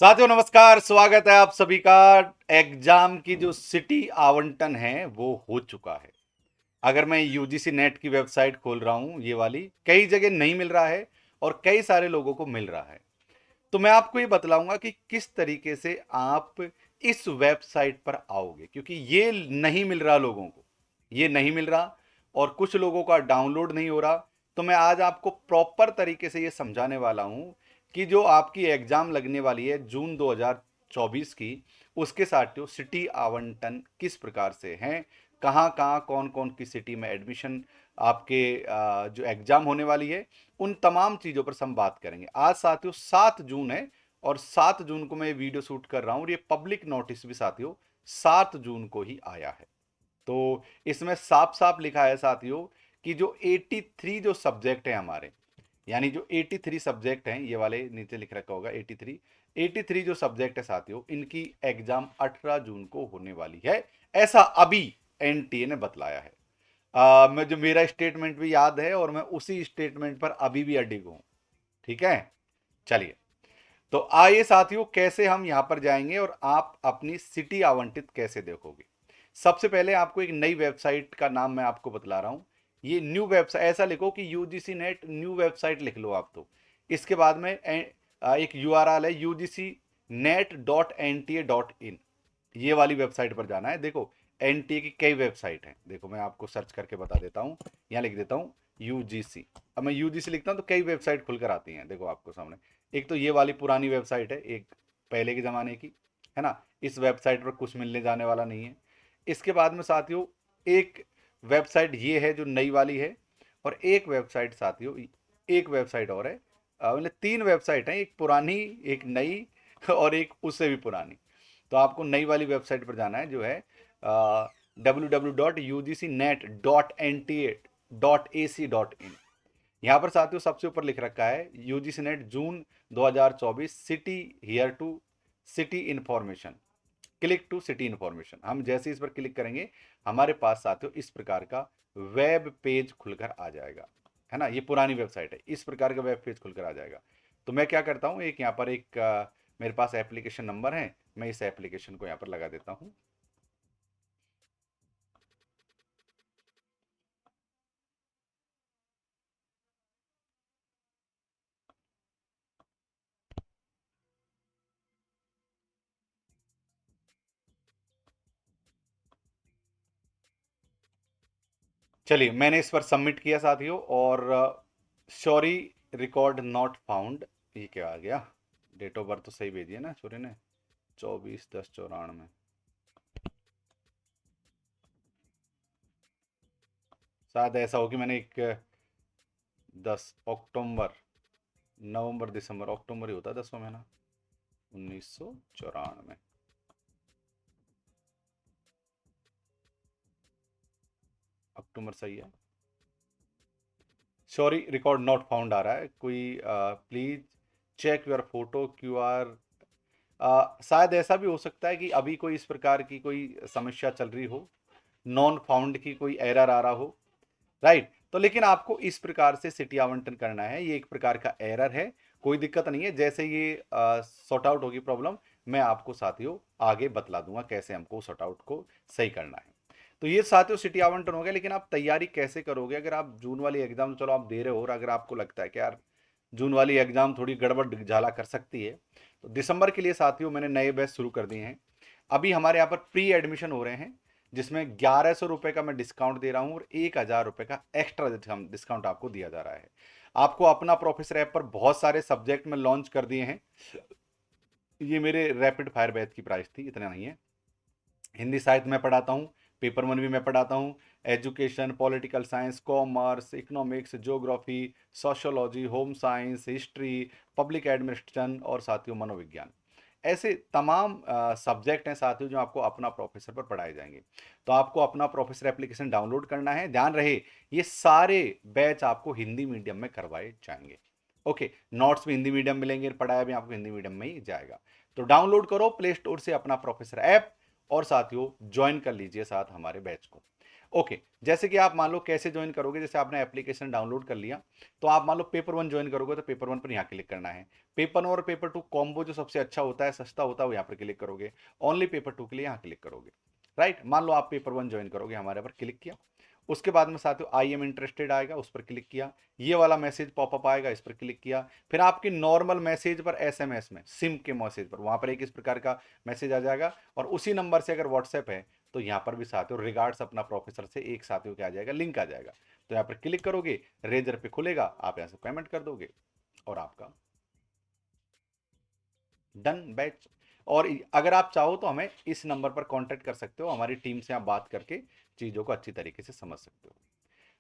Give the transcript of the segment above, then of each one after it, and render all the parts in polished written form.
साथियों नमस्कार, स्वागत है आप सभी का। एग्जाम की जो सिटी आवंटन है वो हो चुका है। अगर मैं यूजीसी नेट की वेबसाइट खोल रहा हूं, ये वाली कई जगह नहीं मिल रहा है और कई सारे लोगों को मिल रहा है। तो मैं आपको ये बतलाऊंगा कि किस तरीके से आप इस वेबसाइट पर आओगे, क्योंकि ये नहीं मिल रहा लोगों को, ये नहीं मिल रहा और कुछ लोगों का डाउनलोड नहीं हो रहा। तो मैं आज आपको प्रॉपर तरीके से ये समझाने वाला हूं कि जो आपकी एग्जाम लगने वाली है जून 2024 की, उसके साथ जो सिटी आवंटन किस प्रकार से हैं, कहाँ कहाँ कौन कौन की सिटी में एडमिशन आपके जो एग्जाम होने वाली है, उन तमाम चीज़ों पर हम बात करेंगे। आज साथियों 7 जून है और 7 जून को मैं ये वीडियो शूट कर रहा हूँ और ये पब्लिक नोटिस भी साथियों 7 जून को ही आया है। तो इसमें साफ साफ लिखा है साथियों कि जो 83 जो सब्जेक्ट है हमारे, यानी जो 83 सब्जेक्ट हैं, ये वाले नीचे लिख रखा होगा 83 जो सब्जेक्ट है साथियों, इनकी एग्जाम 18 जून को होने वाली है। ऐसा अभी एनटीए ने बतलाया है। मैं जो मेरा स्टेटमेंट भी याद है और मैं उसी स्टेटमेंट पर अभी भी अडिग हूं। ठीक है, चलिए। तो आइए साथियों, कैसे हम यहां पर जाएंगे और आप अपनी सिटी आवंटित कैसे देखोगे। सबसे पहले आपको एक नई वेबसाइट का नाम मैं आपको बतला रहा हूं। ये न्यू वेबसाइट, ऐसा लिखो कि यूजीसी नेट न्यू वेबसाइट लिख लो आप। तो इसके बाद में एक यूआरएल है ugcnet.nta.in, ये वाली वेबसाइट पर जाना है। देखो एनटीए की कई वेबसाइट हैं, देखो मैं आपको सर्च करके बता देता हूँ। यहाँ लिख देता हूँ यूजीसी। अब मैं यूजीसी लिखता हूँ तो कई वेबसाइट खुलकर आती हैं, देखो आपको सामने। एक तो ये वाली पुरानी वेबसाइट है, एक पहले के ज़माने की, है ना। इस वेबसाइट पर कुछ मिलने जाने वाला नहीं है। इसके बाद में साथियों एक वेबसाइट ये है जो नई वाली है, और एक वेबसाइट साथियों, एक वेबसाइट और है। मतलब 3 वेबसाइट हैं, एक पुरानी, एक नई और एक उससे भी पुरानी। तो आपको नई वाली वेबसाइट पर जाना है, जो है www.ugcnet.nta.ac.in। यहाँ पर साथियों सबसे ऊपर लिख रखा है UGC NET June 2024 city here to city information, click to city information. हम जैसे इस पर क्लिक करेंगे, हमारे पास साथियों इस प्रकार का वेब पेज खुलकर आ जाएगा, है ना। ये पुरानी वेबसाइट है, इस प्रकार का वेब पेज खुलकर आ जाएगा। तो मैं क्या करता हूँ, एक यहाँ पर एक मेरे पास एप्लीकेशन नंबर है, मैं इस एप्लीकेशन को यहाँ पर लगा देता हूँ। चलिए, मैंने इस पर सबमिट किया साथियों, और सॉरी रिकॉर्ड नॉट फाउंड, ये क्या आ गया। डेट ऑफ बर्थ तो सही भेजी है ना सूर्य ने, 24/10/94। शायद ऐसा हो कि मैंने एक 10 अक्टूबर, नवंबर दिसंबर, अक्टूबर ही होता है 10वां महीना, 1994। अक्टूबर सही है। सॉरी रिकॉर्ड नॉट फाउंड आ रहा है कोई। Please check your photo QR. शायद ऐसा भी हो सकता है कि अभी कोई इस प्रकार की कोई समस्या चल रही हो, नॉन फाउंड की कोई एरर आ रहा हो, राइट। तो लेकिन आपको इस प्रकार से सिटी आवंटन करना है, ये एक प्रकार का एरर है, कोई दिक्कत नहीं है। जैसे ये सॉर्ट आउट होगी प्रॉब्लम, मैं आपको साथियों आगे बतला दूंगा कैसे हमको सॉर्ट आउट को सही करना है। तो ये साथियों सिटी आवंटन हो गया, लेकिन आप तैयारी कैसे करोगे। अगर आप जून वाली एग्जाम चलो आप दे रहे हो, और अगर आपको लगता है कि यार जून वाली एग्जाम थोड़ी गड़बड़ झाला कर सकती है, तो दिसंबर के लिए साथियों मैंने नए बैच शुरू कर दिए हैं। अभी हमारे यहाँ पर प्री एडमिशन हो रहे हैं, जिसमें 1100 रुपये का मैं डिस्काउंट दे रहा हूँ और 1000 रुपये का एक्स्ट्रा डिस्काउंट आपको दिया जा रहा है। आपको अपना प्रोफेसर ऐप पर बहुत सारे सब्जेक्ट में लॉन्च कर दिए हैं। ये मेरे रैपिड फायर बैच की प्राइस थी, इतना नहीं है। हिंदी साहित्य में पढ़ाता हूँ, पेपर वन भी मैं पढ़ाता हूँ, education, political science, commerce, economics, geography, sociology, home science, history, public administration और साथियों मनोविज्ञान। ऐसे तमाम सब्जेक्ट हैं साथियों जो आपको अपना प्रोफेसर पर पढ़ाए जाएंगे। तो आपको अपना प्रोफेसर एप्लीकेशन डाउनलोड करना है। ध्यान रहे, ये सारे बैच आपको हिंदी मीडियम में करवाए जाएंगे। ओके, नोट्स भी हिंदी मीडियम मिलेंगे, पढ़ाया भी आपको हिंदी मीडियम में ही जाएगा। तो डाउनलोड करो प्ले स्टोर से अपना प्रोफेसर ऐप, और साथियों ज्वाइन कर लीजिए साथ हमारे बैच को। ओके, जैसे कि आप मान लो कैसे ज्वाइन करोगे, जैसे आपने एप्लीकेशन डाउनलोड कर लिया, तो आप मान लो पेपर वन ज्वाइन करोगे तो पेपर वन पर यहाँ क्लिक करना है। पेपर वन और पेपर टू कॉम्बो जो सबसे अच्छा होता है, सस्ता होता है, वो यहाँ पर क्लिक करोगे। ओनली पेपर टू के लिए यहाँ क्लिक करोगे। राइट, मान लो आप पेपर वन ज्वाइन करोगे, हमारे पर क्लिक किया। उसके बाद में साथियों आई एम इंटरेस्टेड आएगा, उस पर क्लिक किया। ये वाला मैसेज पॉपअप आएगा, इस पर क्लिक किया। फिर आपकी नॉर्मल मैसेज पर एसएमएस में सिम के मैसेज पर वहां पर एक इस प्रकार का मैसेज आ जाएगा। और उसी नंबर से अगर व्हाट्सएप है तो यहाँ पर भी साथियों रिगार्ड्स अपना प्रोफेसर से एक साथियों क्या आ जाएगा, लिंक आ जाएगा। तो यहाँ पर क्लिक करोगे, रेजर पे खुलेगा, आप यहाँ से पेमेंट कर दोगे और आपका डन बैच। और अगर आप चाहो तो हमें इस नंबर पर कांटेक्ट कर सकते हो, हमारी टीम से आप बात करके चीज़ों को अच्छी तरीके से समझ सकते हो।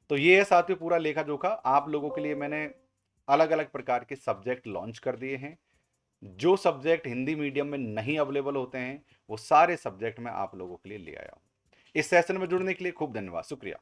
तो ये है साथियों पूरा लेखा जोखा। आप लोगों के लिए मैंने अलग अलग प्रकार के सब्जेक्ट लॉन्च कर दिए हैं। जो सब्जेक्ट हिंदी मीडियम में नहीं अवेलेबल होते हैं वो सारे सब्जेक्ट मैं आप लोगों के लिए ले आया हूं। इस सेशन में जुड़ने के लिए खूब धन्यवाद, शुक्रिया।